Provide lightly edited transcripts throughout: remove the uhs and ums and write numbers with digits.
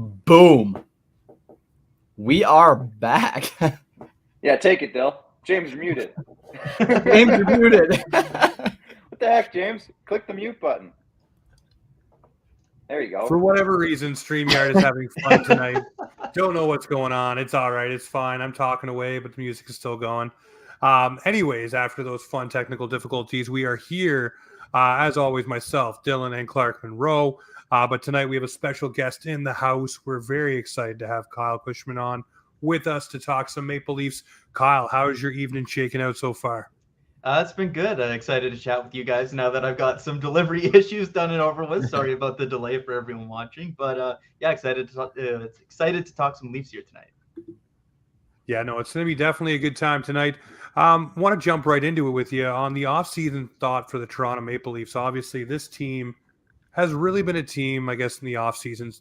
Boom. We are back. Yeah, take it, Dill. James, you're muted. James, you're muted. What the heck, James? Click the mute button. There you go. For whatever reason, StreamYard is having fun tonight. Don't know what's going on. It's all right. It's fine. I'm talking away, but the music is still going. Anyways, after those fun technical difficulties, we are here, as always, myself, Dylan, and Clark Monroe. But tonight we have a special guest in the house. We're very excited to have Kyle Kushman on with us to talk some Maple Leafs. Kyle, how is your evening shaking out so far? It's been good. Excited to chat with you guys now that I've got some delivery issues done and over with. Sorry about the delay for everyone watching, but yeah, excited to talk some Leafs here tonight. Yeah, no, it's going to be definitely a good time tonight. Want to jump right into it with you on the offseason thought for the Toronto Maple Leafs. Obviously, this team has really been a team, I guess, in the offseason.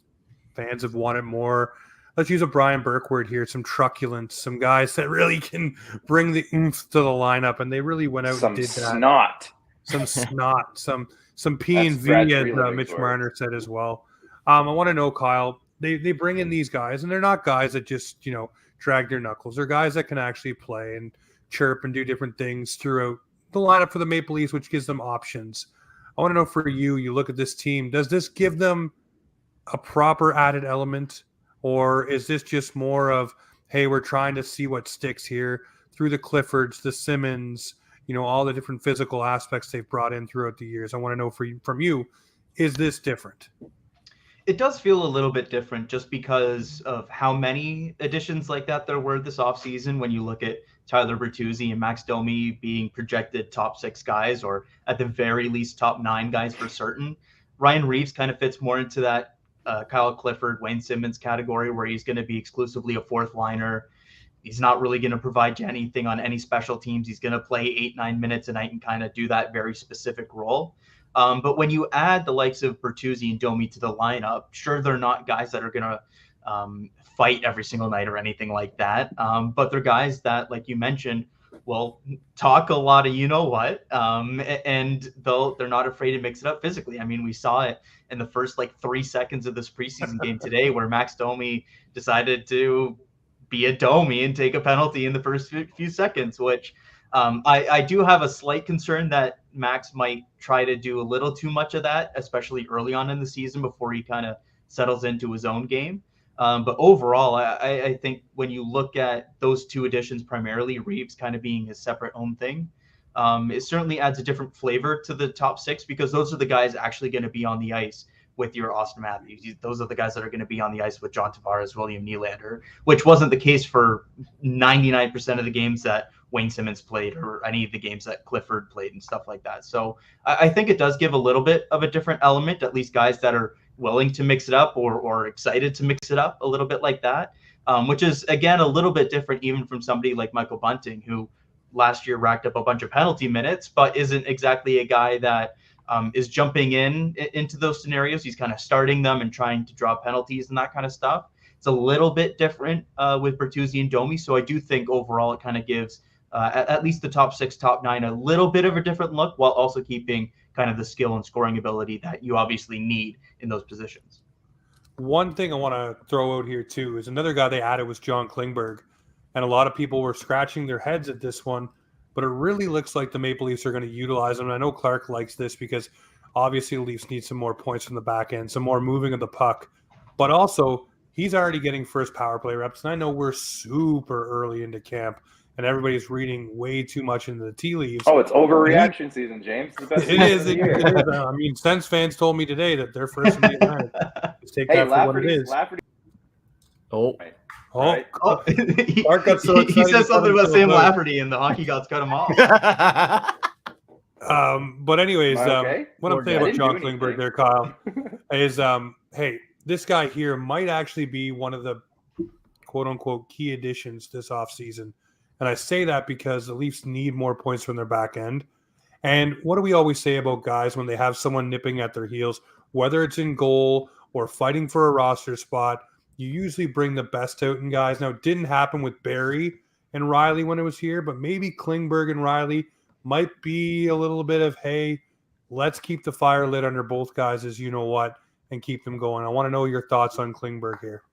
Fans have wanted more. Let's use a Brian Burke word here, some truculence, some guys that really can bring the oomph to the lineup, and they really went out and did that. Some snot, some P and V, as Mitch Marner said as well. I want to know, Kyle, they bring in these guys, and they're not guys that just, drag their knuckles. They're guys that can actually play and chirp and do different things throughout the lineup for the Maple Leafs, which gives them options. I want to know for you look at this team, does this give them a proper added element? Or is this just more of, hey, we're trying to see what sticks here through the Cliffords, the Simmons, all the different physical aspects they've brought in throughout the years? I want to know from you, is this different? It does feel a little bit different just because of how many additions like that there were this offseason. When you look at Tyler Bertuzzi and Max Domi being projected top 6 guys, or at the very least top 9 guys for certain. Ryan Reeves kind of fits more into that Kyle Clifford, Wayne Simmons category, where he's going to be exclusively a fourth liner. He's not really going to provide you anything on any special teams. He's going to play 8-9 minutes a night and kind of do that very specific role. But when you add the likes of Bertuzzi and Domi to the lineup, sure, they're not guys that are going to fight every single night or anything like that. But they're guys that, like you mentioned, will talk a lot of what, and they're not afraid to mix it up physically. I mean, we saw it in the first 3 seconds of this preseason game today, where Max Domi decided to be a Domi and take a penalty in the first few seconds, which I do have a slight concern that Max might try to do a little too much of that, especially early on in the season before he kind of settles into his own game. But overall, I think when you look at those two additions, primarily Reeves kind of being his separate own thing, it certainly adds a different flavor to the top 6, because those are the guys actually going to be on the ice with your Auston Matthews. Those are the guys that are going to be on the ice with John Tavares, William Nylander, which wasn't the case for 99% of the games that Wayne Simmons played, or any of the games that Clifford played and stuff like that. So I think it does give a little bit of a different element, at least guys that are willing to mix it up or excited to mix it up a little bit like that, which is, again, a little bit different even from somebody like Michael Bunting, who last year racked up a bunch of penalty minutes, but isn't exactly a guy that is jumping into those scenarios. He's kind of starting them and trying to draw penalties and that kind of stuff. It's a little bit different with Bertuzzi and Domi. So I do think overall it kind of gives at least the top 6, top 9 a little bit of a different look, while also keeping kind of the skill and scoring ability that you obviously need in those positions. One thing I want to throw out here too is another guy they added was John Klingberg, and a lot of people were scratching their heads at this one, but it really looks like the Maple Leafs are going to utilize him. And I know Clark likes this because obviously the Leafs need some more points from the back end, some more moving of the puck, but also he's already getting first power play reps. And I know we're super early into camp and everybody's reading way too much into the tea leaves. Oh, it's overreaction season, James. It's the best it is. It is. I mean, Sens fans told me today that they're first in the Atlantic. Just take that for what it is. Clark got so excited. He said something about Sam Lafferty, and the hockey gods cut him off. But anyways, what I'm saying about John Klingberg there, Kyle, is hey, this guy here might actually be one of the quote-unquote key additions this offseason. And I say that because the Leafs need more points from their back end. And what do we always say about guys when they have someone nipping at their heels, whether it's in goal or fighting for a roster spot? You usually bring the best out in guys. Now, it didn't happen with Barry and Riley when it was here, but maybe Klingberg and Riley might be a little bit of, hey, let's keep the fire lit under both guys, as you know what, and keep them going. I want to know your thoughts on Klingberg here.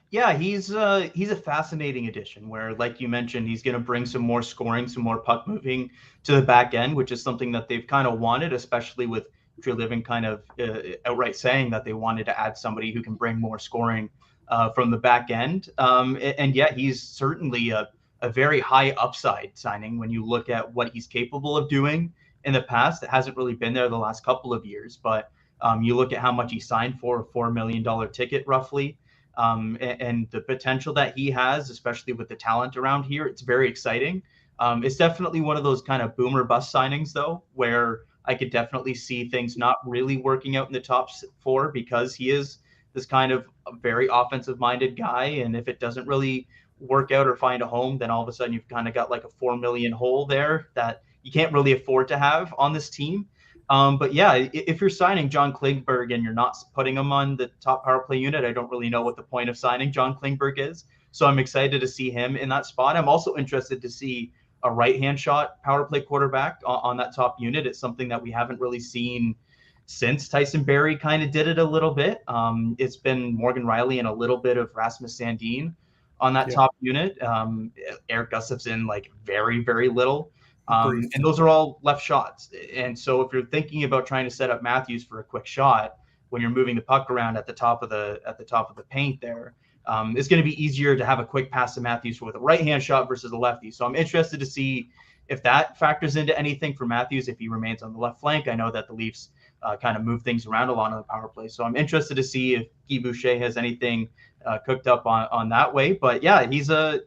Yeah, he's a fascinating addition where, like you mentioned, he's going to bring some more scoring, some more puck moving to the back end, which is something that they've kind of wanted, especially with Treliving kind of outright saying that they wanted to add somebody who can bring more scoring from the back end. And yet he's certainly a very high upside signing when you look at what he's capable of doing in the past. It hasn't really been there the last couple of years, but you look at how much he signed for, a $4 million ticket roughly. And the potential that he has, especially with the talent around here, it's very exciting. It's definitely one of those kind of boomer bust signings, though, where I could definitely see things not really working out in the top 4 because he is this kind of very offensive minded guy. And if it doesn't really work out or find a home, then all of a sudden you've kind of got like a $4 million hole there that you can't really afford to have on this team. But yeah, if you're signing John Klingberg and you're not putting him on the top power play unit, I don't really know what the point of signing John Klingberg is. So I'm excited to see him in that spot. I'm also interested to see a right-hand shot power play quarterback on that top unit. It's something that we haven't really seen since Tyson Barrie kind of did it a little bit. It's been Morgan Riley and a little bit of Rasmus Sandin on that top unit. Eric Gustafson, like very, very little. And those are all left shots. And so if you're thinking about trying to set up Matthews for a quick shot when you're moving the puck around at the top of the paint there, it's going to be easier to have a quick pass to Matthews with a right-hand shot versus a lefty. So I'm interested to see if that factors into anything for Matthews if he remains on the left flank. I know that the Leafs kind of move things around a lot on the power play. So I'm interested to see if Guy Boucher has anything cooked up on that way. But yeah, he's a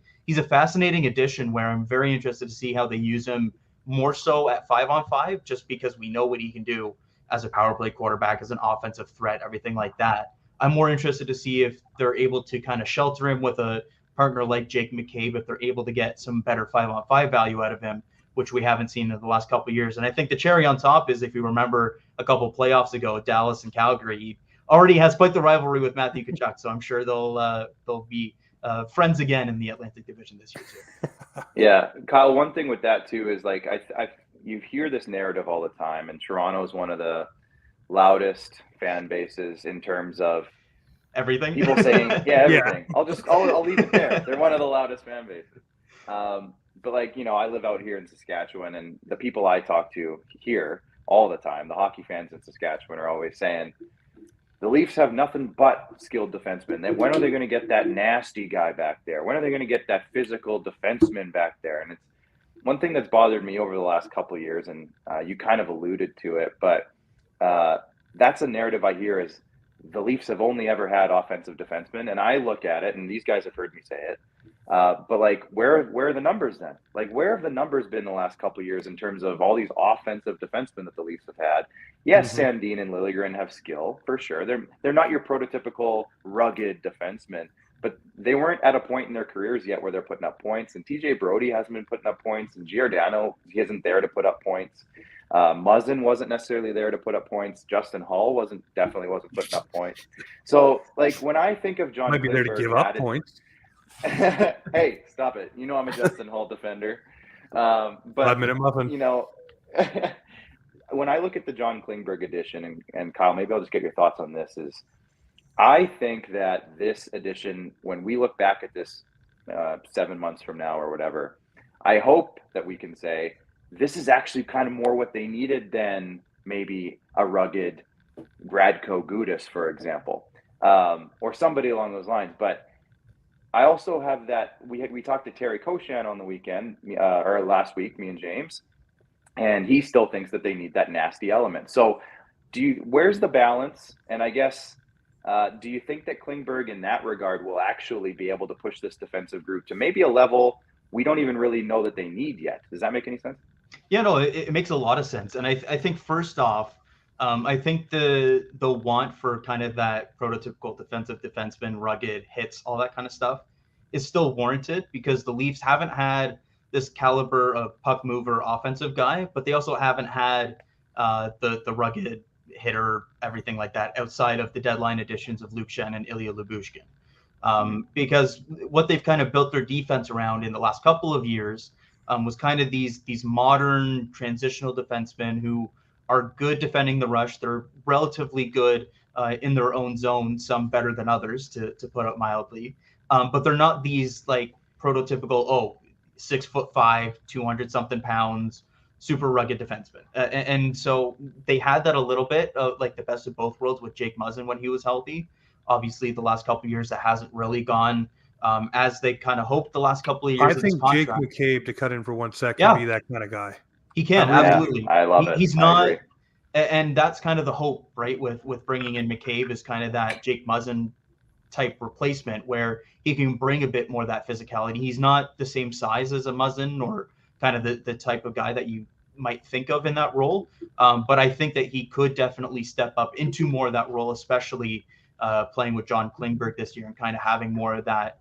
fascinating addition where I'm very interested to see how they use him more so at 5-on-5, just because we know what he can do as a power play quarterback, as an offensive threat, everything like that. I'm more interested to see if they're able to kind of shelter him with a partner like Jake McCabe, if they're able to get some better 5-on-5 value out of him, which we haven't seen in the last couple of years. And I think the cherry on top is, if you remember a couple of playoffs ago, Dallas and Calgary, he already has quite the rivalry with Matthew Tkachuk. So I'm sure they'll be friends again in the Atlantic Division this year too. Yeah, Kyle, one thing with that too is like you hear this narrative all the time, and Toronto is one of the loudest fan bases in terms of everything. People saying, yeah, everything. Yeah. I'll leave it there. They're one of the loudest fan bases. But like, you know, I live out here in Saskatchewan, and the people I talk to here all the time, the hockey fans in Saskatchewan, are always saying the Leafs have nothing but skilled defensemen. When are they going to get that nasty guy back there? When are they going to get that physical defenseman back there? And it's one thing that's bothered me over the last couple of years, and you kind of alluded to it, but that's a narrative I hear is the Leafs have only ever had offensive defensemen. And I look at it, and these guys have heard me say it, but like, where are the numbers then? Like, where have the numbers been the last couple of years in terms of all these offensive defensemen that the Leafs have had? Yes, Sandin and Liljegren have skill for sure. They're not your prototypical rugged defensemen, but they weren't at a point in their careers yet where they're putting up points. And TJ Brody hasn't been putting up points, and Giordano, he isn't there to put up points. Muzzin wasn't necessarily there to put up points. Justin Hall definitely wasn't putting up points. So like, when I think of John, might be there to give up points. Hey, stop it! You know I'm a Justin Hall defender. But 5-minute muffin. You know, when I look at the John Klingberg edition, and Kyle, maybe I'll just get your thoughts on this. Is I think that this edition, when we look back at this 7 months from now or whatever, I hope that we can say this is actually kind of more what they needed than maybe a rugged Radko Gudas, for example, or somebody along those lines. But I also have that we talked to Terry Kushman on the weekend or last week, me and James, and he still thinks that they need that nasty element. So where's the balance? And I guess, do you think that Klingberg in that regard will actually be able to push this defensive group to maybe a level we don't even really know that they need yet? Does that make any sense? Yeah, no, it makes a lot of sense. And I think first off, I think the want for kind of that prototypical defensive defenseman, rugged hits, all that kind of stuff is still warranted, because the Leafs haven't had this caliber of puck mover offensive guy, but they also haven't had the rugged hitter, everything like that, outside of the deadline additions of Luke Schenn and Ilya Lyubushkin. Because what they've kind of built their defense around in the last couple of years was kind of these modern transitional defensemen who are good defending the rush. They're relatively good in their own zone, some better than others, to put it mildly. But they're not these like prototypical 6'5", 200 something pounds, super rugged defenseman. And so they had that a little bit of like the best of both worlds with Jake Muzzin when he was healthy. Obviously, the last couple of years that hasn't really gone as they kind of hoped the last couple of years. I think Jake McCabe, to cut in for 1 second, Yeah. be that kind of guy. He can, I really- absolutely. I love it. He's I not, agree. and that's kind of the hope, right? With bringing in McCabe is kind of that Jake Muzzin type replacement where he can bring a bit more of that physicality. He's not the same size as a Muzzin or kind of the type of guy that you might think of in that role. But I think that he could definitely step up into more of that role, especially playing with John Klingberg this year and kind of having more of that,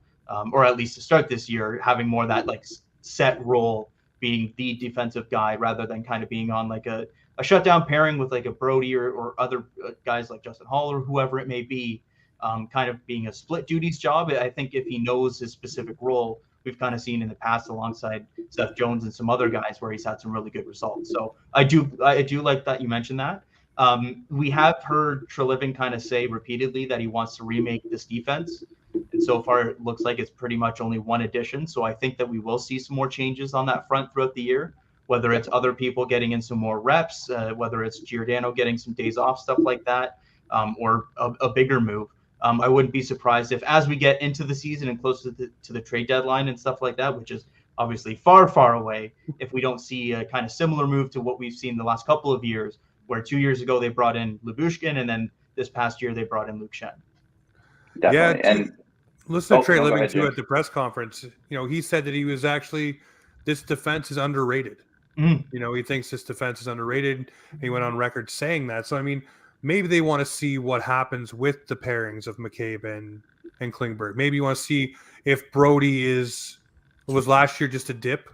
or at least to start this year, having more of that like set role, being the defensive guy rather than kind of being on like a shutdown pairing with like a Brody or other guys like Justin Hall or whoever it may be, kind of being a split duties job. I think if he knows his specific role, we've kind of seen in the past alongside Seth Jones and some other guys where he's had some really good results. So I do like that you mentioned that. We have heard Treliving kind of say repeatedly that he wants to remake this defense. And so far, it looks like it's pretty much only one addition. So I think that we will see some more changes on that front throughout the year, whether it's other people getting in some more reps, whether it's Giordano getting some days off, stuff like that, or a bigger move. I wouldn't be surprised if as we get into the season and close to the trade deadline and stuff like that, which is obviously far, far away, if we don't see a kind of similar move to what we've seen the last couple of years, where 2 years ago they brought in Lyubushkin and then this past year they brought in Luke Shen. Definitely. Yeah, And listen to Trey go Living ahead, too James. at the press conference. He said that he was actually, this defense is underrated. He thinks this defense is underrated. He went on record saying that. So I mean, maybe they want to see what happens with the pairings of McCabe and Klingberg. Maybe you want to see if Brody was last year just a dip,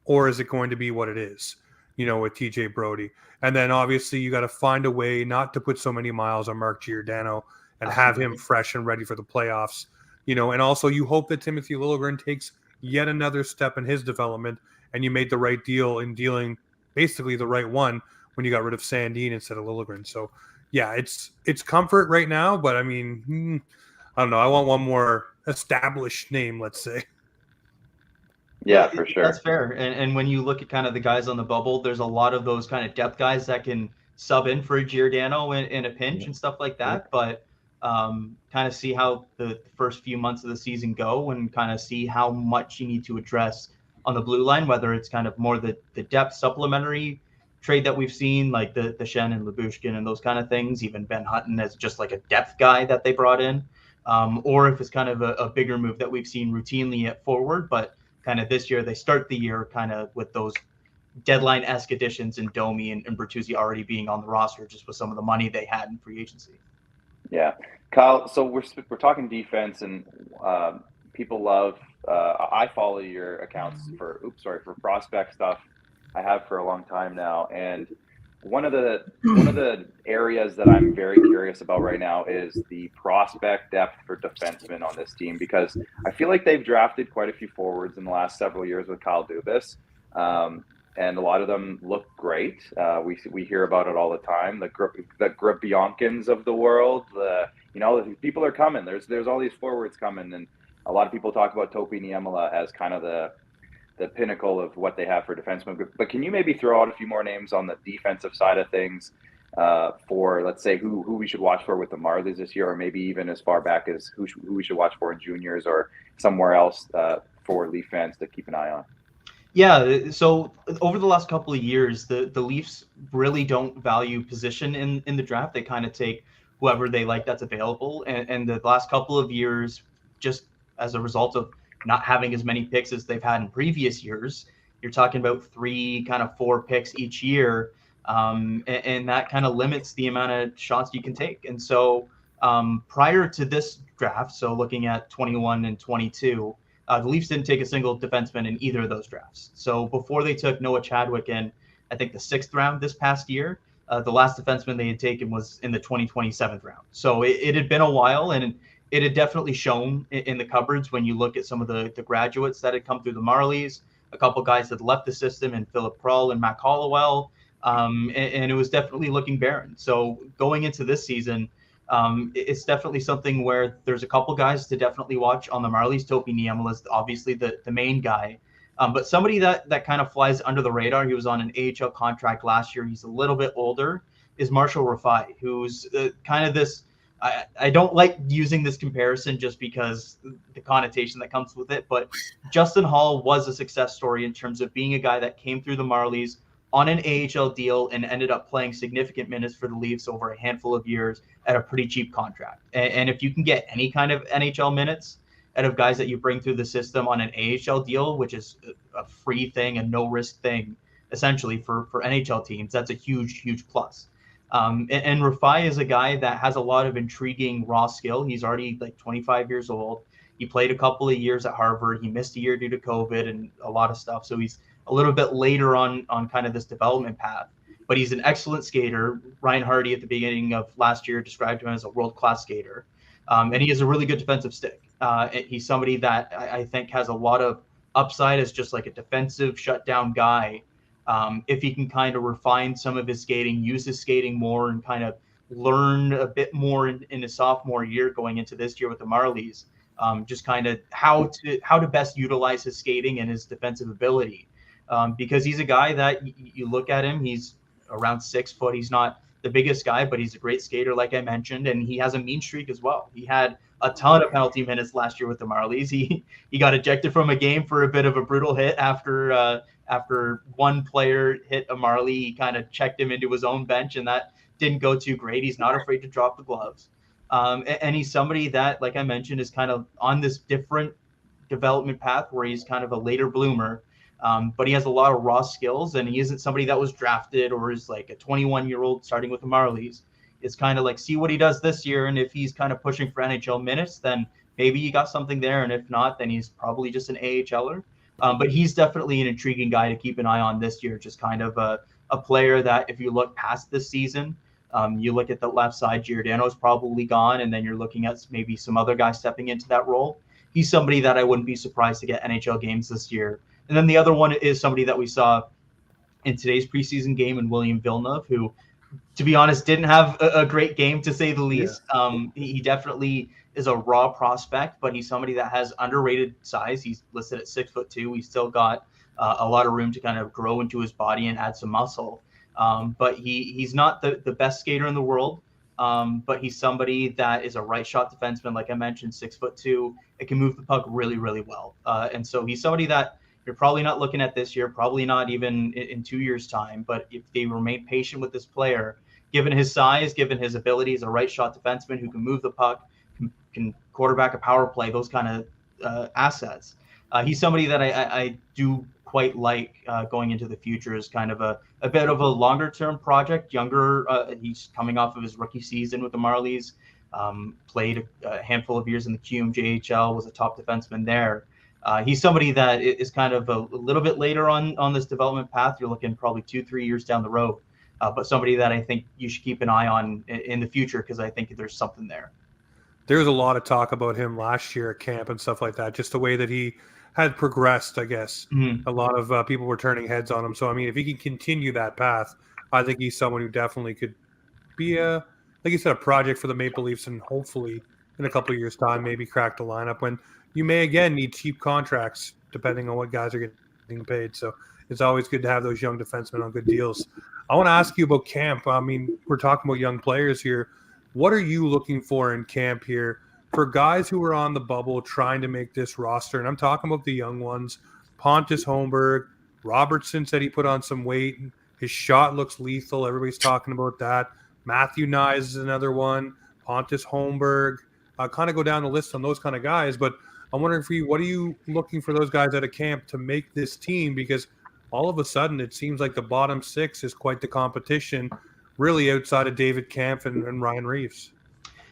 or is it going to be what it is? With TJ Brody. And then obviously you got to find a way not to put so many miles on Mark Giordano and have him fresh and ready for the playoffs. And also you hope that Timothy Liljegren takes yet another step in his development, and you made the right deal in dealing basically the right one when you got rid of Sandin instead of Liljegren. So yeah, it's comfort right now, but I mean, I don't know. I want one more established name, let's say. Yeah, for sure. That's fair. And when you look at kind of the guys on the bubble, there's a lot of those kind of depth guys that can sub in for a Giordano in a pinch and stuff like that. But kind of see how the first few months of the season go and kind of see how much you need to address on the blue line, whether it's kind of more the depth supplementary trade that we've seen, like the Shen and Lyubushkin and those kind of things, even Ben Hutton as just like a depth guy that they brought in, or if it's kind of a bigger move that we've seen routinely at forward, but kind of this year, they start the year kind of with those deadline-esque additions in Domi and Bertuzzi already being on the roster just with some of the money they had in free agency. Yeah. Kyle, so we're talking defense, and people love I follow your accounts for prospect stuff. I have for a long time now, and one of the areas that I'm very curious about right now is the prospect depth for defensemen on this team, because I feel like they've drafted quite a few forwards in the last several years with Kyle Dubas, and a lot of them look great. We hear about it all the time. The Grabionkins of the world, people are coming. There's all these forwards coming, and a lot of people talk about Topi Niemela as kind of the pinnacle of what they have for defensemen. But can you maybe throw out a few more names on the defensive side of things for, let's say, who we should watch for with the Marlies this year, or maybe even as far back as who we should watch for in juniors or somewhere else for Leaf fans to keep an eye on? Yeah, so over the last couple of years, the Leafs really don't value position in the draft. They kind of take whoever they like that's available. And the last couple of years, just as a result of not having as many picks as they've had in previous years, you're talking about 3, kind of 4 picks each year. And that kind of limits the amount of shots you can take. And so prior to this draft, so looking at 21 and 22, the Leafs didn't take a single defenseman in either of those drafts. So before they took Noah Chadwick in, I think the 6th round this past year, the last defenseman they had taken was in the 2027 round. So it had been a while, and it had definitely shown in the cupboards when you look at some of the graduates that had come through the Marlies, a couple guys that left the system, and Philip Krull and Mac Hollowell, and it was definitely looking barren. So going into this season, It's definitely something where there's a couple guys to definitely watch on the Marlies. Topi Niemela is obviously the main guy. But somebody that kind of flies under the radar, he was on an AHL contract last year. He's a little bit older, is Marshall Rafai, who's kind of this. I don't like using this comparison just because the connotation that comes with it, but Justin Hall was a success story in terms of being a guy that came through the Marlies on an AHL deal and ended up playing significant minutes for the Leafs over a handful of years at a pretty cheap contract. And if you can get any kind of NHL minutes out of guys that you bring through the system on an AHL deal, which is a free thing, a no risk thing, essentially for NHL teams, that's a huge, huge plus. And Rafai is a guy that has a lot of intriguing raw skill. He's already like 25 years old. He played a couple of years at Harvard. He missed a year due to COVID and a lot of stuff. So he's a little bit later on kind of this development path. But he's an excellent skater. Ryan Hardy at the beginning of last year described him as a world-class skater. And he has a really good defensive stick. He's somebody that I think has a lot of upside as just like a defensive shutdown guy. If he can kind of refine some of his skating, use his skating more, and kind of learn a bit more in his sophomore year going into this year with the Marlies, just kind of how to best utilize his skating and his defensive ability. Because he's a guy that you look at him, he's around 6 foot. He's not the biggest guy, but he's a great skater, like I mentioned, and he has a mean streak as well. He had a ton of penalty minutes last year with the Marlies. He got ejected from a game for a bit of a brutal hit after one player hit a Marley. He kind of checked him into his own bench, and that didn't go too great. He's not afraid to drop the gloves. And he's somebody that, like I mentioned, is kind of on this different development path where he's kind of a later bloomer. But he has a lot of raw skills, and he isn't somebody that was drafted or is like a 21-year-old starting with the Marlies. It's kind of like, see what he does this year, and if he's kind of pushing for NHL minutes, then maybe you got something there, and if not, then he's probably just an AHLer. But he's definitely an intriguing guy to keep an eye on this year, just kind of a player that if you look past this season, you look at the left side, Giordano's probably gone, and then you're looking at maybe some other guys stepping into that role. He's somebody that I wouldn't be surprised to get NHL games this year. And then the other one is somebody that we saw in today's preseason game in William Villeneuve, who, to be honest, didn't have a great game, to say the least. Yeah. He definitely is a raw prospect, but he's somebody that has underrated size. He's listed at 6'2". He's still got a lot of room to kind of grow into his body and add some muscle. But he's not the best skater in the world. But he's somebody that is a right shot defenseman, like I mentioned, 6'2". It can move the puck really, really well. And so he's somebody that you're probably not looking at this year, probably not even in 2 years' time. But if they remain patient with this player, given his size, given his ability as a right shot defenseman who can move the puck, can quarterback a power play, those kind of assets, he's somebody that I do quite like going into the future as kind of a bit of a longer term project. Younger, he's coming off of his rookie season with the Marlies, played a handful of years in the QMJHL, was a top defenseman there. He's somebody that is kind of a little bit later on this development path. You're looking probably 2-3 years down the road, but somebody that I think you should keep an eye on in the future, because I think there's something there. There was a lot of talk about him last year at camp and stuff like that, just the way that he had progressed, I guess. Mm-hmm. A lot of people were turning heads on him. So, I mean, if he can continue that path, I think he's someone who definitely could be, like you said, a project for the Maple Leafs, and hopefully in a couple of years' time, maybe crack the lineup when you may, again, need cheap contracts, depending on what guys are getting paid. So it's always good to have those young defensemen on good deals. I want to ask you about camp. I mean, we're talking about young players here. What are you looking for in camp here for guys who are on the bubble trying to make this roster? And I'm talking about the young ones. Pontus Holmberg, Robertson said he put on some weight. His shot looks lethal. Everybody's talking about that. Matthew Nyes is another one. Pontus Holmberg. Kind of go down the list on those kind of guys. But I'm wondering for you, what are you looking for those guys out of camp to make this team? Because all of a sudden it seems like the bottom six is quite the competition, really outside of David Kampf and Ryan Reeves.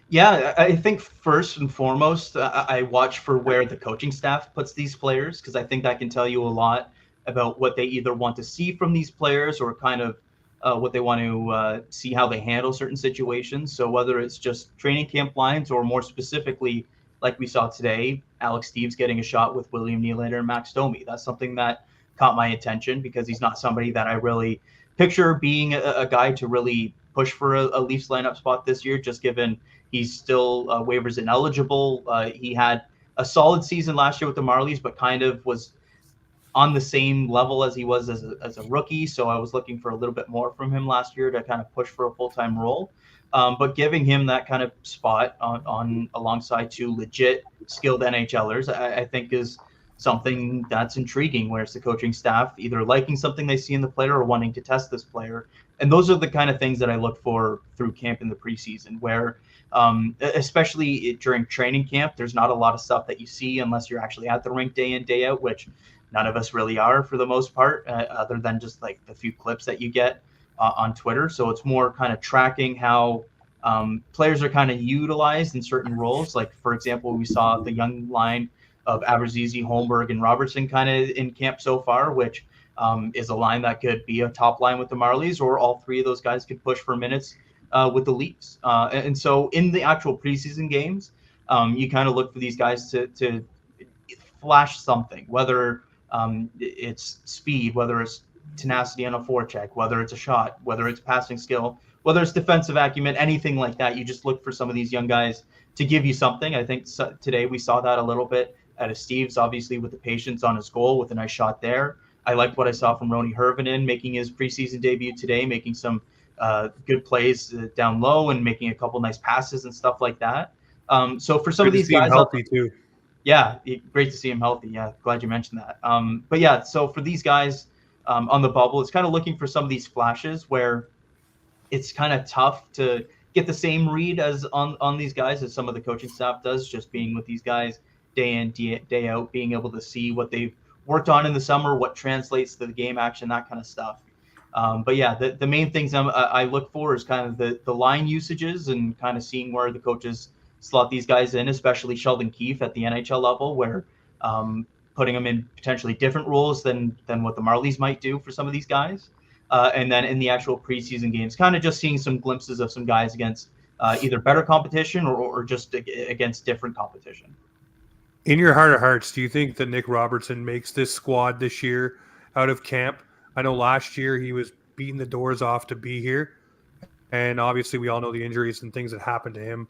Yeah, I think first and foremost, I watch for where the coaching staff puts these players, because I think that can tell you a lot about what they either want to see from these players or kind of what they want to see how they handle certain situations. So whether it's just training camp lines or more specifically, like we saw today, Alex Steeves getting a shot with William Nylander and Max Domi. That's something that caught my attention, because he's not somebody that I really picture being a guy to really push for a Leafs lineup spot this year, just given He's still waivers ineligible. He had a solid season last year with the Marlies, but kind of was on the same level as he was as a rookie. So I was looking for a little bit more from him last year to kind of push for a full-time role. But giving him that kind of spot on alongside two legit skilled NHLers, I think is something that's intriguing, where it's the coaching staff either liking something they see in the player or wanting to test this player. And those are the kind of things that I look for through camp in the preseason, where especially during training camp, there's not a lot of stuff that you see unless you're actually at the rink day in, day out, which none of us really are for the most part, other than just like the few clips that you get on Twitter. So it's more kind of tracking how players are kind of utilized in certain roles. Like, for example, we saw the young line of Aberzizi, Holmberg, and Robertson kind of in camp so far, which is a line that could be a top line with the Marlies, or all three of those guys could push for minutes with the Leafs. And so in the actual preseason games, you kind of look for these guys to flash something, whether it's speed, whether it's tenacity on a forecheck, whether it's a shot, whether it's passing skill, whether it's defensive acumen, anything like that. You just look for some of these young guys to give you something. I think today we saw that a little bit out of Steve's, obviously with the patience on his goal with a nice shot there. I liked what I saw from Roni Hirvonen making his preseason debut today, making some good plays down low and making a couple nice passes and stuff like that. So for some of these guys, healthy too. Yeah, great to see him healthy. Yeah, glad you mentioned that. But yeah, so for these guys on the bubble, it's kind of looking for some of these flashes where it's kind of tough to get the same read as on these guys as some of the coaching staff does, just being with these guys day in, day out, being able to see what they've worked on in the summer, what translates to the game action, that kind of stuff. But yeah, the main things I look for is kind of the line usages and kind of seeing where the coaches slot these guys in, especially Sheldon Keefe at the NHL level, where putting them in potentially different roles than what the Marlies might do for some of these guys. And then in the actual preseason games, kind of just seeing some glimpses of some guys against either better competition or just against different competition. In your heart of hearts, do you think that Nick Robertson makes this squad this year out of camp? I know last year he was beating the doors off to be here, and obviously we all know the injuries and things that happened to him.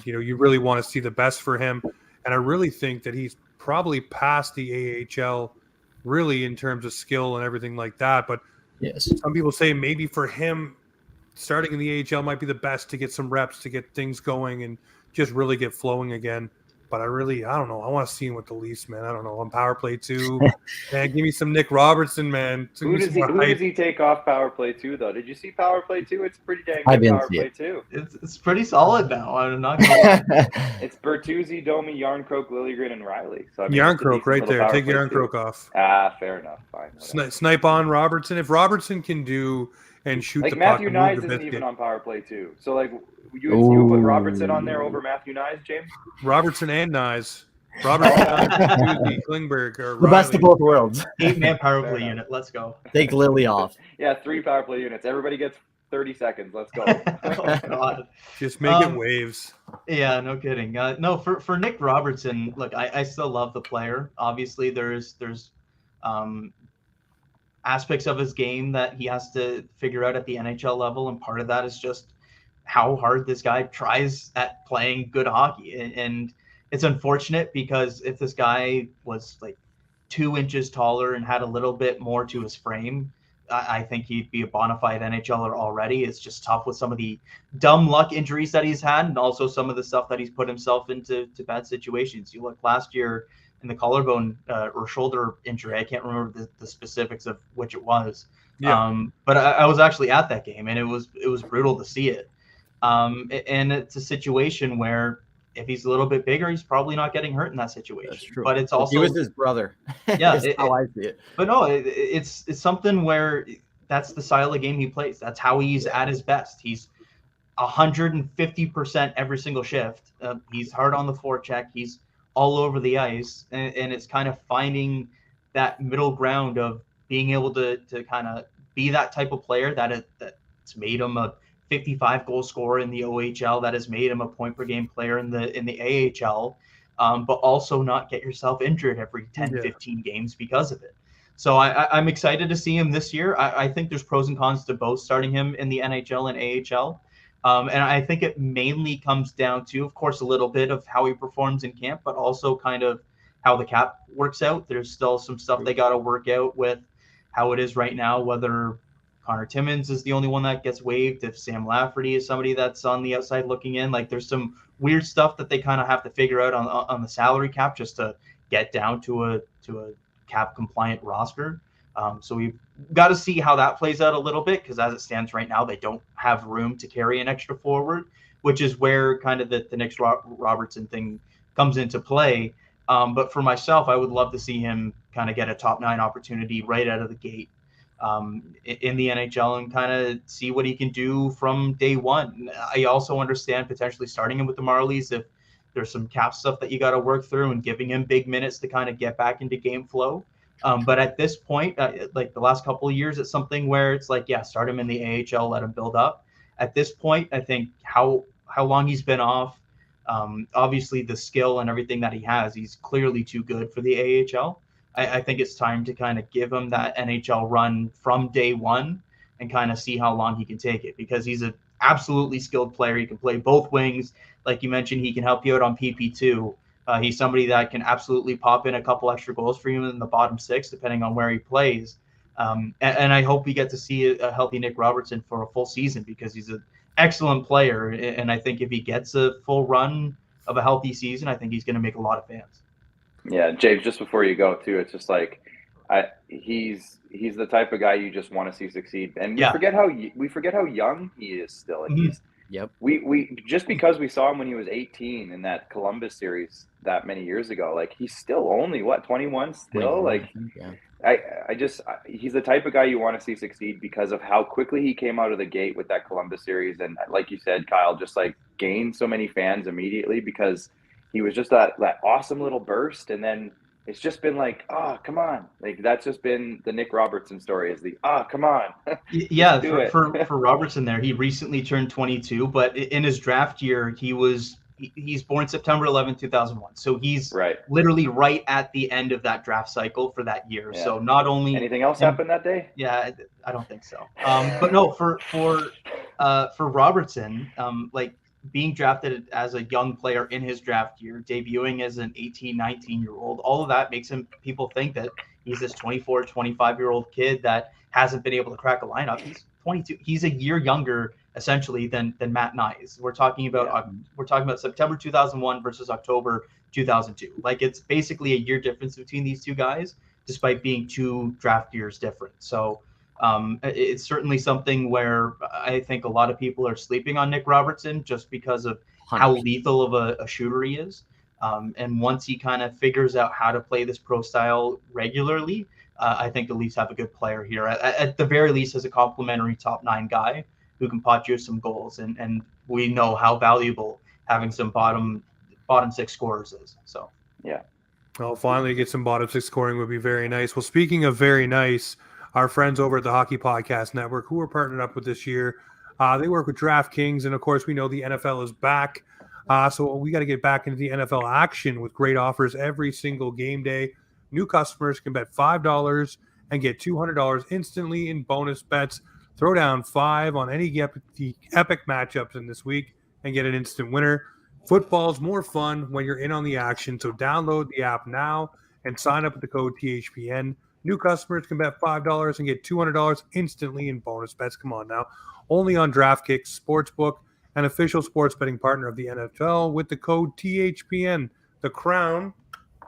You really want to see the best for him, and I really think that he's probably past the AHL, really, in terms of skill and everything like that. But Yes. some people say maybe for him, starting in the AHL might be the best to get some reps, to get things going and just really get flowing again. But I don't know. I want to see him with the Leafs, man. I don't know. On power play 2, man, give me some Nick Robertson, man. Who does he take off power play 2, though? Did you see power play 2? It's pretty dang I good didn't power see play it. 2. It's pretty solid now. I'm not gonna lie. It's Bertuzzi, Domi, Yarncroke, Liljegren, and Riley. So I mean, Yarncroke right there. Take Yarncroke off. Fair enough. Fine. Snipe on Robertson. If Robertson can do and shoot Like the puck, Matthew and move Nyes the isn't biscuit. even on power play 2. So like you put Robertson on there over Matthew Nyes, James? Robertson and Nyes. Robertson, Bertuzzi, Klingberg, or The best of Riley. both worlds. 8-man power Fair play enough. unit. Let's go. Take Lily off. Yeah, 3 power play units. Everybody gets 30 seconds. Let's go. Oh God. Just make it waves. Yeah, no kidding. No, for Nick Robertson, look, I still love the player. Obviously, there's aspects of his game that he has to figure out at the NHL level, and part of that is just how hard this guy tries at playing good hockey. And it's unfortunate, because if this guy was like 2 inches taller and had a little bit more to his frame, I think he'd be a bona fide NHLer already. It's just tough with some of the dumb luck injuries that he's had, and also some of the stuff that he's put himself into bad situations. You look last year in the collarbone or shoulder injury. I can't remember the specifics of which it was. Yeah. But I was actually at that game, and it was brutal to see it. And it's a situation where if he's a little bit bigger, he's probably not getting hurt in that situation. That's true. But it's also He was his brother. Yeah, That's how I see it. But no, it's something where that's the style of game he plays. That's how he's at his best. He's 150% every single shift. He's hard on the forecheck. He's all over the ice, and it's kind of finding that middle ground of being able to kind of be that type of player that's made him a 55 goal scorer in the OHL, that has made him a point per game player in the AHL, but also not get yourself injured every 10, 15 games because of it. So I'm excited to see him this year. I think there's pros and cons to both starting him in the NHL and AHL. And I think it mainly comes down to, of course, a little bit of how he performs in camp, but also kind of how the cap works out. There's still some stuff they got to work out with how it is right now, whether Connor Timmins is the only one that gets waived, if Sam Lafferty is somebody that's on the outside looking in. Like, there's some weird stuff that they kind of have to figure out on the salary cap just to get down to a cap compliant roster. So we've got to see how that plays out a little bit, because as it stands right now, they don't have room to carry an extra forward, which is where kind of the Nick Robertson thing comes into play. But for myself, I would love to see him kind of get a top 9 opportunity right out of the gate in the NHL and kind of see what he can do from day one. I also understand potentially starting him with the Marlies if there's some cap stuff that you got to work through, and giving him big minutes to kind of get back into game flow. But at this point, like the last couple of years, it's something where it's like, yeah, start him in the AHL, let him build up. At this point, I think how long he's been off, obviously the skill and everything that he has, he's clearly too good for the AHL. I think it's time to kind of give him that NHL run from day one and kind of see how long he can take it, because he's an absolutely skilled player. He can play both wings. Like you mentioned, he can help you out on PP2. He's somebody that can absolutely pop in a couple extra goals for you in the bottom 6, depending on where he plays. And I hope we get to see a healthy Nick Robertson for a full season, because he's an excellent player. And I think if he gets a full run of a healthy season, I think he's going to make a lot of fans. Yeah, James, just before you go too, it's just like he's the type of guy you just want to see succeed. And we forget how young he is still. And he's we just because we saw him when he was 18 in that Columbus series that many years ago, like he's still only 21 still. Like he's the type of guy you want to see succeed because of how quickly he came out of the gate with that Columbus series, and like you said, Kyle, just like gained so many fans immediately because he was just that awesome little burst, and then it's just been like, oh, come on. Like, that's just been the Nick Robertson story, is the, come on. Yeah, for Robertson there, he recently turned 22, but in his draft year, he's born September 11, 2001. So he's literally right at the end of that draft cycle for that year. Yeah. So not only... Anything else happened that day? Yeah, I don't think so. But no, for Robertson, like, being drafted as a young player in his draft year, debuting as an 18, 19-year-old, all of that makes people think that he's this 24, 25-year-old kid that hasn't been able to crack a lineup. He's 22. He's a year younger, essentially, than Matt Nyes. We're talking about September 2001 versus October 2002. Like, it's basically a year difference between these two guys, despite being 2 draft years different. So it's certainly something where I think a lot of people are sleeping on Nick Robertson just because of 100%. How lethal of a shooter he is. And once he kind of figures out how to play this pro style regularly, I think the Leafs have a good player here, at the very least as a complimentary top 9 guy who can pot you some goals. And we know how valuable having some bottom 6 scorers is. So, yeah. Well, finally get some bottom 6 scoring would be very nice. Well, speaking of very nice, our friends over at the Hockey Podcast Network, who we're partnered up with this year, they work with DraftKings, and of course, we know the NFL is back. So we got to get back into the NFL action with great offers every single game day. New customers can bet $5 and get $200 instantly in bonus bets. Throw down 5 on any epic matchups in this week and get an instant winner. Football's more fun when you're in on the action, so download the app now and sign up with the code THPN. New customers can bet $5 and get $200 instantly in bonus bets. Come on now. Only on DraftKings Sportsbook, an official sports betting partner of the NFL, with the code THPN. The crown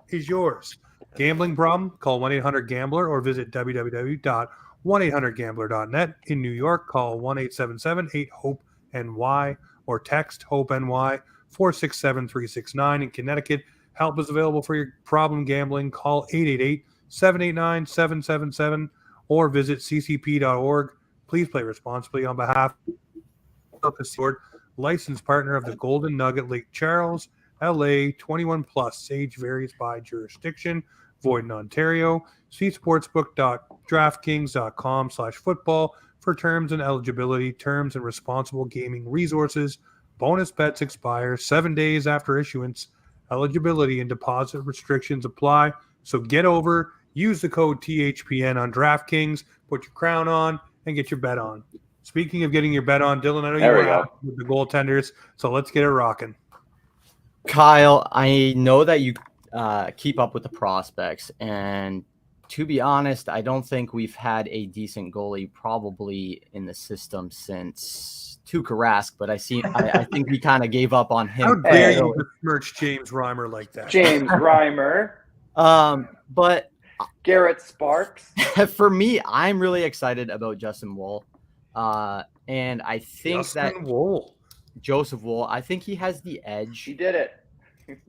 is yours. Gambling problem? Call 1-800-GAMBLER or visit www.1800gambler.net. In New York, call 1-877-8-HOPE-NY or text HOPE-NY 467-369. In Connecticut, help is available for your problem gambling. Call 888-789-777 or visit ccp.org. Please play responsibly on behalf of the Sword, licensed partner of the Golden Nugget, Lake Charles, LA, 21 plus. Age varies by jurisdiction. Void in Ontario. See sportsbook.draftkings.com/football for terms and eligibility, terms and responsible gaming resources. Bonus bets expire 7 days after issuance. Eligibility and deposit restrictions apply. So get over, use the code THPN on DraftKings, put your crown on, and get your bet on. Speaking of getting your bet on, Dylan, I know There you we want go. to with the goaltenders, so let's get it rocking. Kyle, I know that you keep up with the prospects, and to be honest, I don't think we've had a decent goalie probably in the system since Tuukka Rask, but I think we kind of gave up on How him. dare Hey. you besmirch James Reimer like that? James Reimer, But Garrett Sparks. for me, I'm really excited about Justin Woll. And I think that Justin Woll. Joseph Woll, I think he has the He edge. did it.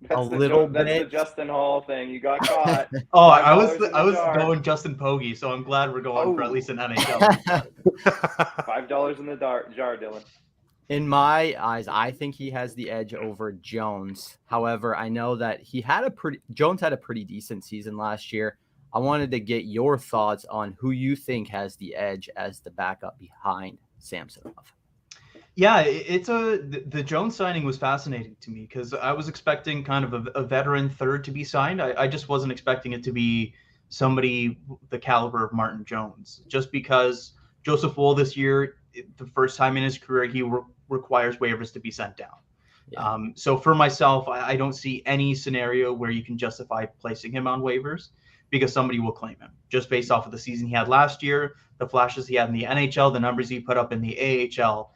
That's bit. the Justin Hall thing. You got caught. Oh, $5 I was in the I was jar. going Justin Pogge, so I'm glad we're going for at Oh. least an NHL. $5 in the jar, Dylan. In my eyes, I think he has the edge over Jones. However, I know that Jones had a pretty decent season last year. I wanted to get your thoughts on who you think has the edge as the backup behind Samsonov. Yeah, the Jones signing was fascinating to me because I was expecting kind of a veteran third to be signed. I just wasn't expecting it to be somebody the caliber of Martin Jones, just because Joseph Woll this year, the first time in his career, he requires waivers to be sent down. Yeah. So for myself, I don't see any scenario where you can justify placing him on waivers because somebody will claim him just based off of the season he had last year, the flashes he had in the NHL, the numbers he put up in the AHL.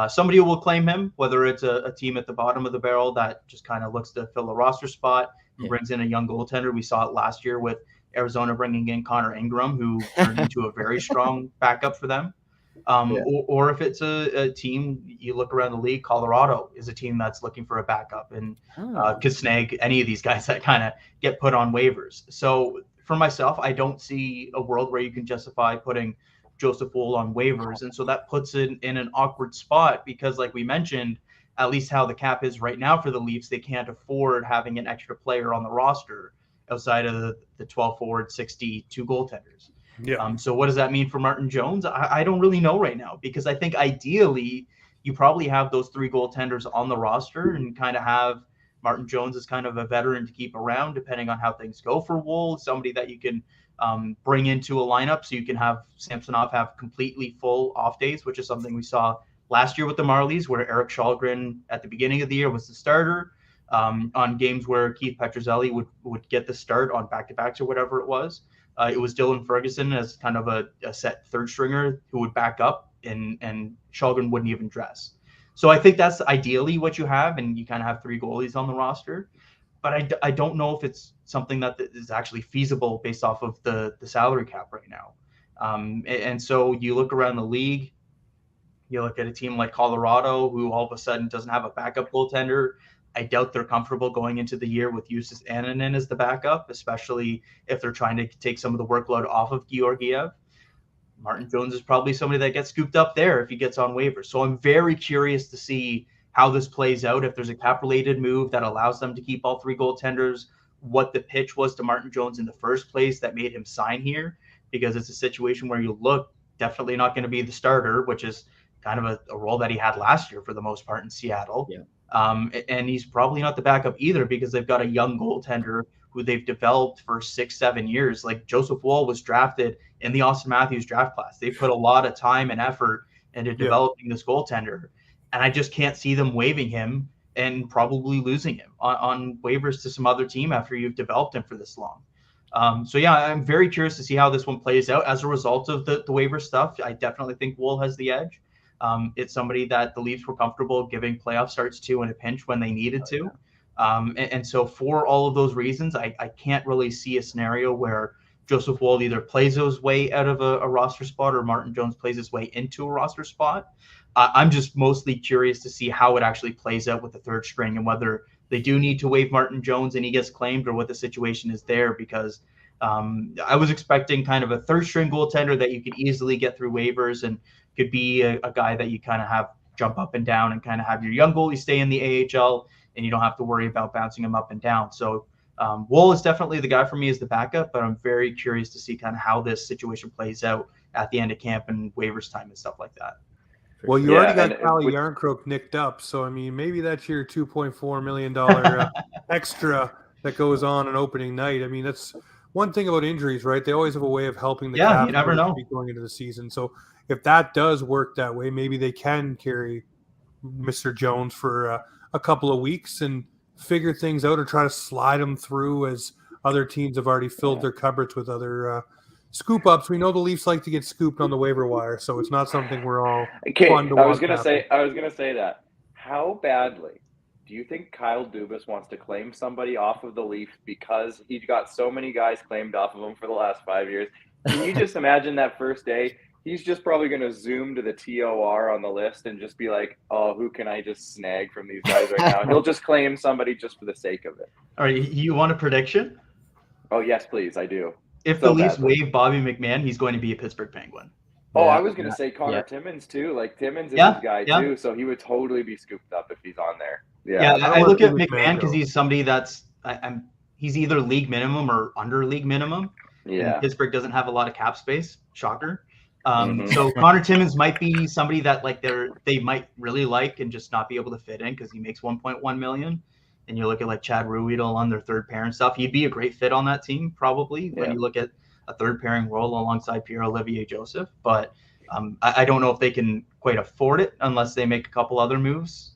Somebody will claim him, whether it's a team at the bottom of the barrel that just kind of looks to fill a roster spot and brings in a young goaltender. We saw it last year with Arizona bringing in Connor Ingram, who turned into a very strong backup for them. Or if it's a team, you look around the league, Colorado is a team that's looking for a backup and could snag any of these guys that kind of get put on waivers. So for myself, I don't see a world where you can justify putting Joseph Woll on waivers. And so that puts it in an awkward spot because, like we mentioned, at least how the cap is right now for the Leafs, they can't afford having an extra player on the roster outside of the 12 forward, 62 goaltenders. Yeah. So what does that mean for Martin Jones? I don't really know right now because I think ideally you probably have those three goaltenders on the roster and kind of have Martin Jones as kind of a veteran to keep around depending on how things go for Woll, somebody that you can bring into a lineup so you can have Samsonov have completely full off days, which is something we saw last year with the Marlies, where Eric Kallgren at the beginning of the year was the starter on games where Keith Petruzzelli would get the start on back-to-backs or whatever it was. It was Dylan Ferguson as kind of a set third stringer who would back up and Kallgren wouldn't even dress. So I think that's ideally what you have, and you kind of have three goalies on the roster. But I don't know if it's something that is actually feasible based off of the salary cap right now. And so you look around the league, you look at a team like Colorado, who all of a sudden doesn't have a backup goaltender. I doubt they're comfortable going into the year with Justus Annunen as the backup, especially if they're trying to take some of the workload off of Georgiev. Martin Jones is probably somebody that gets scooped up there if he gets on waivers. So I'm very curious to see how this plays out, if there's a cap-related move that allows them to keep all three goaltenders, what the pitch was to Martin Jones in the first place that made him sign here, because it's a situation where you look definitely not going to be the starter, which is kind of a role that he had last year for the most part in Seattle. Yeah. And he's probably not the backup either because they've got a young goaltender who they've developed for 6-7 years. Like Joseph Woll was drafted in the Austin Matthews draft class. They put a lot of time and effort into developing this goaltender. And I just can't see them waiving him and probably losing him on waivers to some other team after you've developed him for this long. So yeah, I'm very curious to see how this one plays out as a result of the waiver stuff. I definitely think Woll has the edge. It's somebody that the Leafs were comfortable giving playoff starts to in a pinch when they needed to. And so for all of those reasons, I can't really see a scenario where Joseph Woll either plays his way out of a roster spot or Martin Jones plays his way into a roster spot. I'm just mostly curious to see how it actually plays out with the third string and whether they do need to waive Martin Jones and he gets claimed or what the situation is there, because I was expecting kind of a third string goaltender that you could easily get through waivers and could be a guy that you kind of have jump up and down and kind of have your young goalie stay in the AHL and you don't have to worry about bouncing him up and down. So Woll is definitely the guy for me as the backup, but I'm very curious to see kind of how this situation plays out at the end of camp and waivers time and stuff like that. Well, you already got Calle Yarncroke nicked up, so I mean, maybe that's your $2.4 million extra that goes on an opening night. I mean, that's one thing about injuries, right? They always have a way of helping the cap you never know going into the season. So if that does work that way, maybe they can carry Mr. Jones for a couple of weeks and figure things out, or try to slide them through as other teams have already filled their cupboards with other scoop ups. We know the Leafs like to get scooped on the waiver wire, so it's not something we're all fun to I was watch gonna happen. say that. How badly do you think Kyle Dubas wants to claim somebody off of the Leafs because he got so many guys claimed off of him for the last 5 years? Can you just imagine that first day? He's just probably going to zoom to the TOR on the list and just be like, oh, who can I just snag from these guys right now? He'll just claim somebody just for the sake of it. All right, you want a prediction? Oh, yes, please. I do. If the Leafs waive Bobby McMahon, he's going to be a Pittsburgh Penguin. Oh, I was going to say Connor Timmins, too. Like, Timmins is his guy, too, so he would totally be scooped up if he's on there. Yeah, I look at McMahon because he's somebody that's he's either league minimum or under league minimum. Yeah. And Pittsburgh doesn't have a lot of cap space. Shocker. So Connor Timmins might be somebody that like they might really like and just not be able to fit in because he makes $1.1 million. And you look at like Chad Ruhwedel on their third pair and stuff. He'd be a great fit on that team probably when you look at a third pairing role alongside Pierre-Olivier Joseph. But I don't know if they can quite afford it unless they make a couple other moves.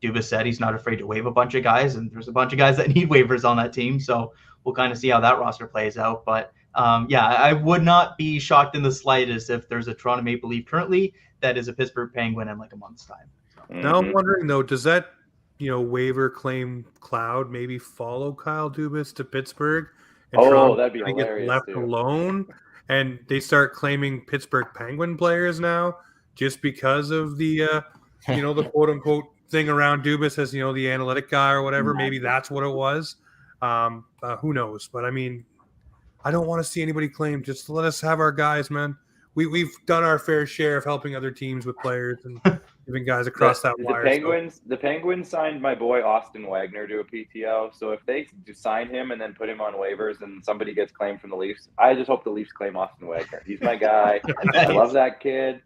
Dubas said he's not afraid to waive a bunch of guys, and there's a bunch of guys that need waivers on that team. So we'll kind of see how that roster plays out. But I would not be shocked in the slightest if there's a Toronto Maple Leaf currently that is a Pittsburgh Penguin in like a month's time. Now I'm wondering though, does that waiver claim cloud maybe follow Kyle Dubas to Pittsburgh? And that'd be hilarious. Get left alone, and they start claiming Pittsburgh Penguin players now just because of the the quote unquote thing around Dubas as the analytic guy or whatever. Maybe that's what it was. Who knows? But I mean, I don't want to see anybody claim. Just let us have our guys, man. We've done our fair share of helping other teams with players and giving guys across that wire. The Penguins signed my boy Austin Wagner to a PTO. So if they sign him and then put him on waivers and somebody gets claimed from the Leafs, I just hope the Leafs claim Austin Wagner. He's my guy. I love that kid.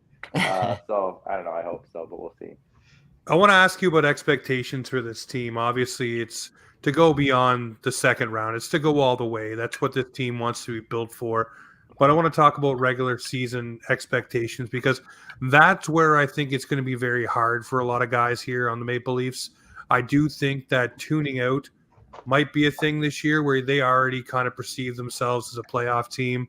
So I don't know. I hope so, but we'll see. I want to ask you about expectations for this team. Obviously, it's to go beyond the second round. It's to go all the way. That's what this team wants to be built for. But I want to talk about regular season expectations because that's where I think it's going to be very hard for a lot of guys here on the Maple Leafs. I do think that tuning out might be a thing this year where they already kind of perceive themselves as a playoff team.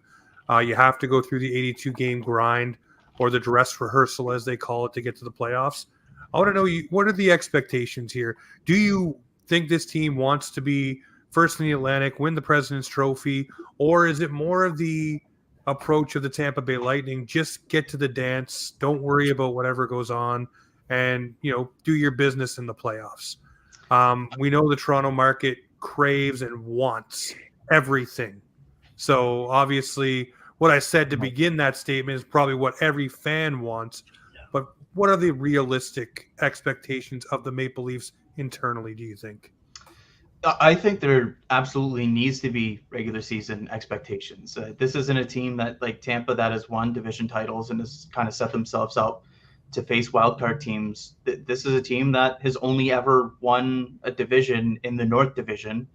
You have to go through the 82-game grind or the dress rehearsal, as they call it, to get to the playoffs. I want to know, what are the expectations here? Do you think this team wants to be first in the Atlantic, win the President's Trophy, or is it more of the approach of the Tampa Bay Lightning, just get to the dance, don't worry about whatever goes on, and do your business in the playoffs? We know the Toronto market craves and wants everything. So obviously what I said to begin that statement is probably what every fan wants. But what are the realistic expectations of the Maple Leafs internally, do you think? I think there absolutely needs to be regular season expectations. This isn't a team that like Tampa that has won division titles and has kind of set themselves up to face wildcard teams. This is a team that has only ever won a division in the North Division,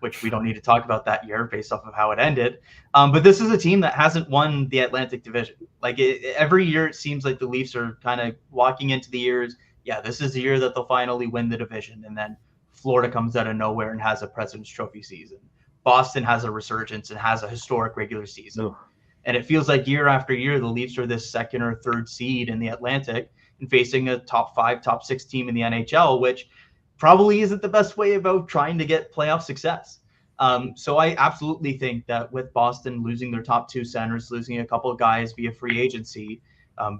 which we don't need to talk about that year based off of how it ended. But this is a team that hasn't won the Atlantic Division. Every year it seems like the Leafs are kind of walking into the years, this is the year that they'll finally win the division. And then Florida comes out of nowhere and has a President's Trophy season. Boston has a resurgence and has a historic regular season. Ugh. And it feels like year after year, the Leafs are this second or third seed in the Atlantic and facing a top 5, top 6 team in the NHL, which probably isn't the best way about trying to get playoff success. So I absolutely think that with Boston losing their top 2 centers, losing a couple of guys via free agency,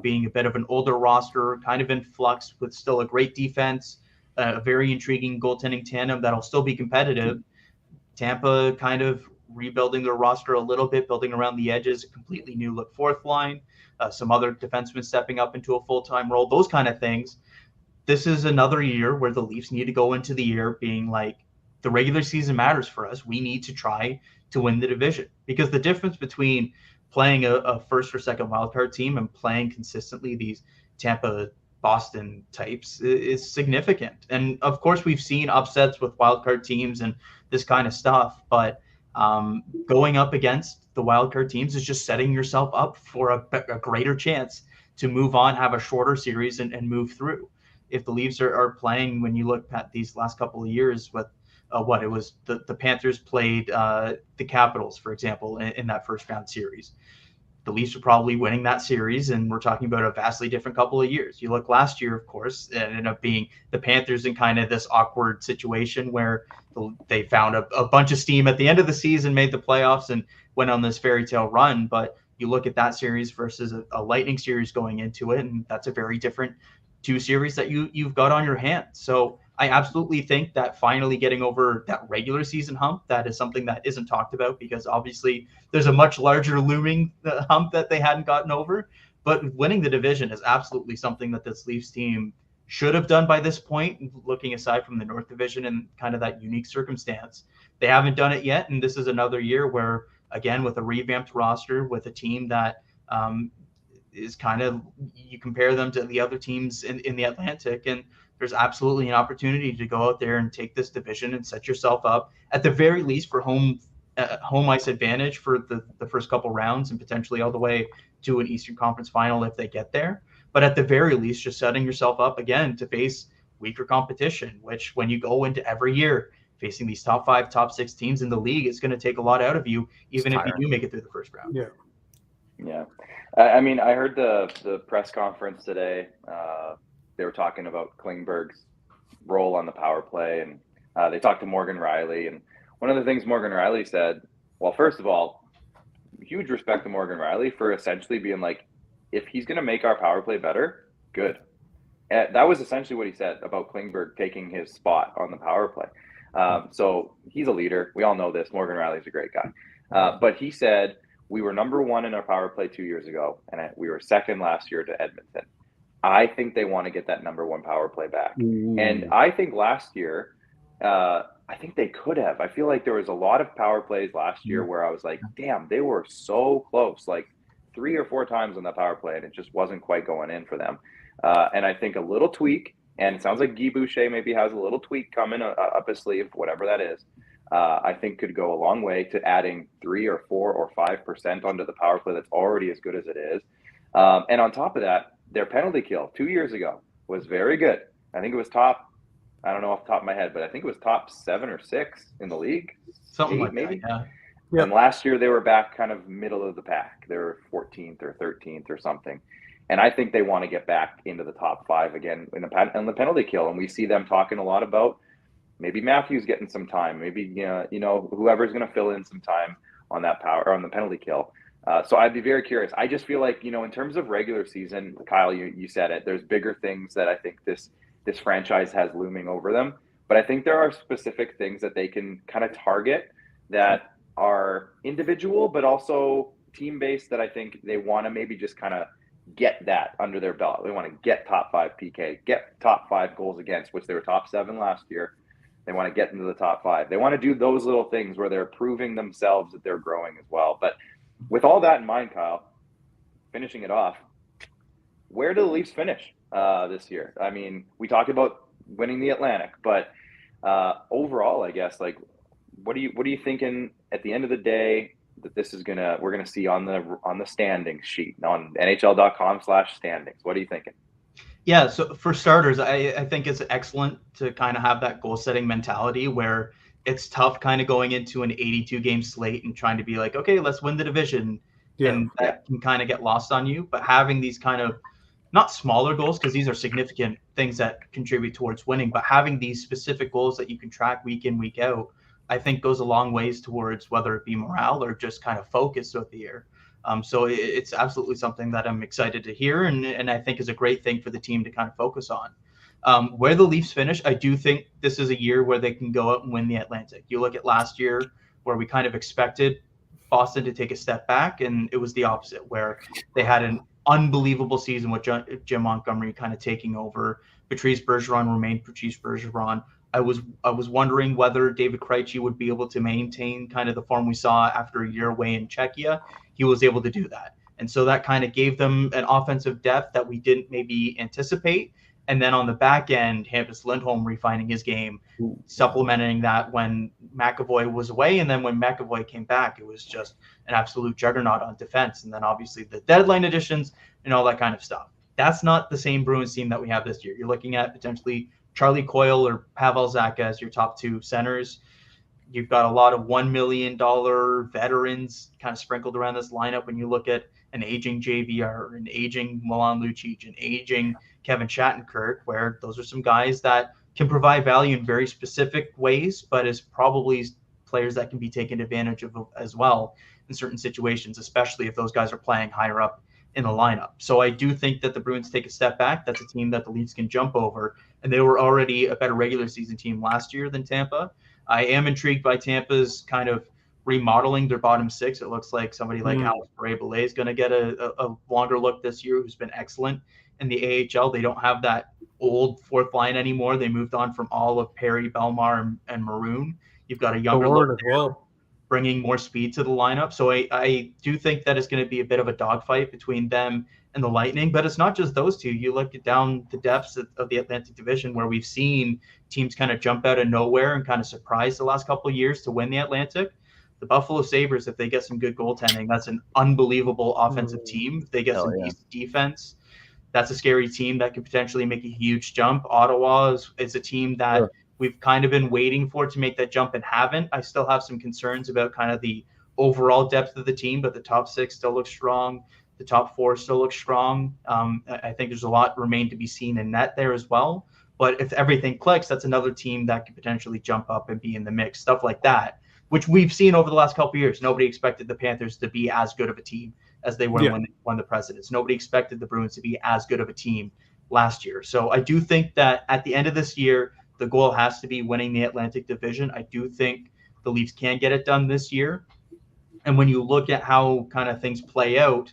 being a bit of an older roster, kind of in flux with still a great defense, a very intriguing goaltending tandem that'll still be competitive. Tampa kind of rebuilding their roster a little bit, building around the edges, a completely new look fourth line, some other defensemen stepping up into a full-time role, those kind of things. This is another year where the Leafs need to go into the year being like, the regular season matters for us. We need to try to win the division, because the difference between playing a first or second wildcard team and playing consistently these Tampa Boston types is significant. And of course we've seen upsets with wildcard teams and this kind of stuff, but Going up against the wildcard teams is just setting yourself up for a greater chance to move on, have a shorter series, and move through. If the Leafs are playing, when you look at these last couple of years with what it was, the Panthers played the Capitals, for example, in that first round series. The Leafs are probably winning that series, and we're talking about a vastly different couple of years. You look last year, of course, it ended up being the Panthers in kind of this awkward situation where they found a bunch of steam at the end of the season, made the playoffs, and went on this fairy tale run. But you look at that series versus a Lightning series going into it, and that's a very different two series that you've got on your hands. So I absolutely think that finally getting over that regular season hump, that is something that isn't talked about, because obviously there's a much larger looming hump that they hadn't gotten over. But winning the division is absolutely something that this Leafs team should have done by this point, looking aside from the North Division and kind of that unique circumstance. They haven't done it yet, and this is another year where, again, with a revamped roster, with a team that is kind of, you compare them to the other teams in the Atlantic, and there's absolutely an opportunity to go out there and take this division and set yourself up at the very least for home ice advantage for the first couple rounds, and potentially all the way to an Eastern Conference final if they get there. But at the very least, just setting yourself up again to face weaker competition, which when you go into every year facing these top 5, top 6 teams in the league, it's going to take a lot out of you, even if you do make it through the first round. Yeah. I mean, I heard the press conference today. They were talking about Klingberg's role on the power play, and they talked to Morgan Riley. And one of the things Morgan Riley said, well, first of all, huge respect to Morgan Riley for essentially being like, if he's going to make our power play better, good. And that was essentially what he said about Klingberg taking his spot on the power play. So he's a leader. We all know this. Morgan Riley's a great guy. But he said, we were number 1 in our power play 2 years ago, and we were second last year to Edmonton. I think they want to get that number 1 power play back. And I think last year, I think they could have. I feel like there was a lot of power plays last year where I was like, damn, they were so close, like 3 or 4 times on the power play, and it just wasn't quite going in for them. And I think a little tweak, and it sounds like Guy Boucher maybe has a little tweak coming up his sleeve, whatever that is, I think could go a long way to adding 3 or 4 or 5% onto the power play that's already as good as it is. And on top of that, their penalty kill 2 years ago was very good. I think it was top, I don't know off the top of my head, but I think it was top 7 or 6 in the league. Something 8, like maybe. That, yeah. And last year they were back kind of middle of the pack. They were 14th or 13th or something. And I think they want to get back into the top 5 again in the penalty kill. And we see them talking a lot about maybe Matthews getting some time, maybe whoever's going to fill in some time on that power or on the penalty kill. So I'd be very curious. I just feel like, in terms of regular season, Kyle, you said it, there's bigger things that I think this franchise has looming over them. But I think there are specific things that they can kind of target that are individual, but also team-based, that I think they want to maybe just kind of get that under their belt. They want to get top 5 PK, get top 5 goals against, which they were top 7 last year. They want to get into the top 5. They want to do those little things where they're proving themselves that they're growing as well. But with all that in mind, Kyle, finishing it off, where do the Leafs finish this year? I mean, we talked about winning the Atlantic, but overall, I guess, like, what are you thinking at the end of the day that we're gonna see on the standings sheet on NHL.com/standings? What are you thinking? Yeah, so for starters, I think it's excellent to kind of have that goal-setting mentality where it's tough kind of going into an 82-game slate and trying to be like, okay, let's win the division. Yeah. And that can kind of get lost on you. But having these kind of, not smaller goals, because these are significant things that contribute towards winning, but having these specific goals that you can track week in, week out, I think goes a long ways towards whether it be morale or just kind of focus throughout the year. So it's absolutely something that I'm excited to hear, and I think is a great thing for the team to kind of focus on. Where the Leafs finish, I do think this is a year where they can go out and win the Atlantic. You look at last year where we kind of expected Boston to take a step back, and it was the opposite, where they had an unbelievable season with Jim Montgomery kind of taking over. Patrice Bergeron remained Patrice Bergeron. I was wondering whether David Krejci would be able to maintain kind of the form we saw after a year away in Czechia. He was able to do that. And so that kind of gave them an offensive depth that we didn't maybe anticipate. And then on the back end, Hampus Lindholm refining his game, supplementing that when McAvoy was away. And then when McAvoy came back, it was just an absolute juggernaut on defense. And then obviously the deadline additions and all that kind of stuff. That's not the same Bruins team that we have this year. You're looking at potentially Charlie Coyle or Pavel Zacha as your top two centers. You've got a lot of $1 million veterans kind of sprinkled around this lineup. When you look at an aging JVR, an aging Milan Lucic, an aging Kevin Shattenkirk, where those are some guys that can provide value in very specific ways, but is probably players that can be taken advantage of as well in certain situations, especially if those guys are playing higher up in the lineup. So I do think that the Bruins take a step back. That's a team that the Leafs can jump over, and they were already a better regular season team last year than Tampa. I am intrigued by Tampa's kind of remodeling their bottom six. It looks like somebody like Alex Bray-Belay is going to get a longer look this year, who's been excellent in the AHL. They don't have that old fourth line anymore. They moved on from all of Perry, Belmar, and Maroon. You've got a younger look there, bringing more speed to the lineup. So I do think that it's going to be a bit of a dogfight between them and the Lightning, but it's not just those two. You look at down the depths of the Atlantic Division, where we've seen teams kind of jump out of nowhere and kind of surprise the last couple of years to win the Atlantic. The Buffalo Sabres, if they get some good goaltending, that's an unbelievable offensive team. If they get some decent defense, that's a scary team that could potentially make a huge jump. Ottawa is a team that we've kind of been waiting for to make that jump and haven't. I still have some concerns about kind of the overall depth of the team, but the top six still looks strong. The top four still looks strong. I think there's a lot remain to be seen in net there as well. But if everything clicks, that's another team that could potentially jump up and be in the mix, stuff like that, which we've seen over the last couple of years. Nobody expected the Panthers to be as good of a team as they were when they won the Presidents. Nobody expected the Bruins to be as good of a team last year. So I do think that at the end of this year, the goal has to be winning the Atlantic Division. I do think the Leafs can get it done this year. And when you look at how kind of things play out,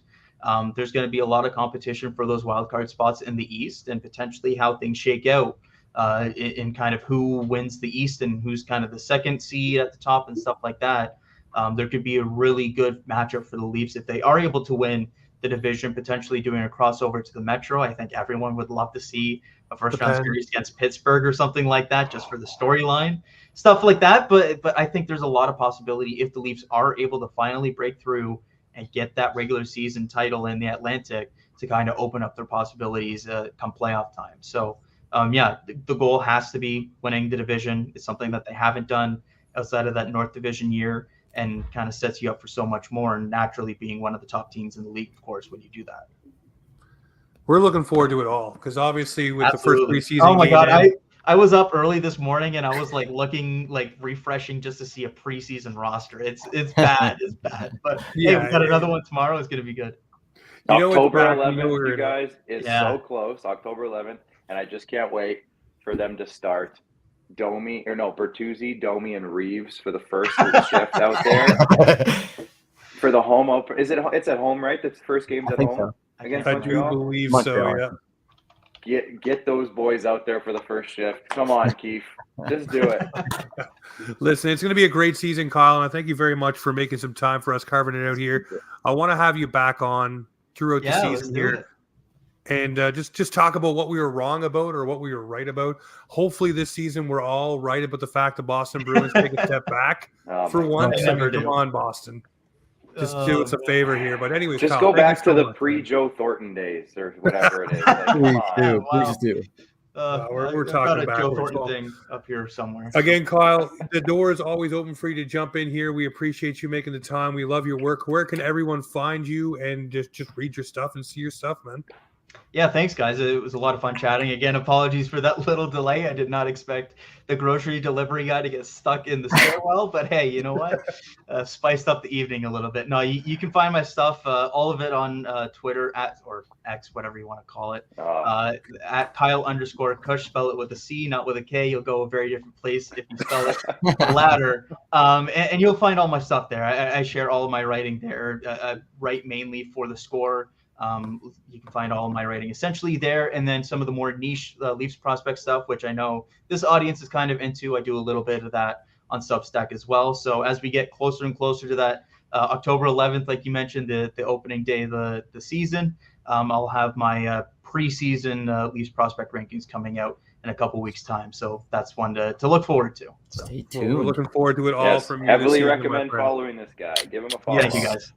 there's going to be a lot of competition for those wildcard spots in the East, and potentially how things shake out in kind of who wins the East and who's kind of the second seed at the top and stuff like that. There could be a really good matchup for the Leafs if they are able to win the division, potentially doing a crossover to the Metro. I think everyone would love to see a first-round series against Pittsburgh or something like that, just for the storyline, stuff like that. But I think there's a lot of possibility if the Leafs are able to finally break through and get that regular season title in the Atlantic to kind of open up their possibilities come playoff time. So, the goal has to be winning the division. It's something that they haven't done outside of that North Division year, and kind of sets you up for so much more, and naturally being one of the top teams in the league, of course, when you do that. We're looking forward to it all, because obviously with the first preseason I was up early this morning and I was like looking, like refreshing just to see a preseason roster. It's bad. It's bad. But hey, we got another one tomorrow. It's going to be good. October 11th, you guys, is so close. October 11th. And I just can't wait for them to start Bertuzzi, Domi, and Reeves for the first shift out there. For the home opener. It's at home, right? The first game's at home? So. Against Montreal? I do believe so, yeah. Get those boys out there for the first shift. Come on, Keith. Just do it. Listen, it's going to be a great season, Kyle, and I thank you very much for making some time for us, carving it out here. I want to have you back on throughout the season here. And just talk about what we were wrong about or what we were right about. Hopefully this season we're all right about the fact the Boston Bruins take a step back for once. Come on, Boston. Just do us a favor here. But anyways, just go back to the pre-Joe Thornton days or whatever it is. Please do. We're talking about a Joe Thornton thing up here somewhere. Again, Kyle, the door is always open for you to jump in here. We appreciate you making the time. We love your work. Where can everyone find you and just read your stuff and see your stuff, man? Yeah, thanks, guys. It was a lot of fun chatting. Again, apologies for that little delay. I did not expect the grocery delivery guy to get stuck in the stairwell, but hey, you know what? Spiced up the evening a little bit. No, you can find my stuff, all of it on Twitter or X, whatever you want to call it, at Kyle_Kush. Spell it with a C, not with a K. You'll go a very different place if you spell it the latter. And you'll find all my stuff there. I share all of my writing there. I write mainly for The Score. You can find all of my writing essentially there, and then some of the more niche Leafs prospect stuff, which I know this audience is kind of into. I do a little bit of that on Substack as well. So as we get closer and closer to that October 11th, like you mentioned, the opening day of the season, I'll have my preseason Leafs prospect rankings coming out in a couple weeks' time. So that's one to look forward to. So. Stay Well, tuned. we're looking forward to it all Yes, from you. this heavily season, my recommend friend. following this guy. Give him a follow. Thank you, guys.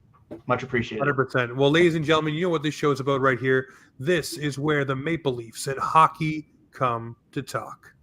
Much appreciated. 100%. Well, ladies and gentlemen, you know what this show is about right here. This is where the Maple Leafs and hockey come to talk.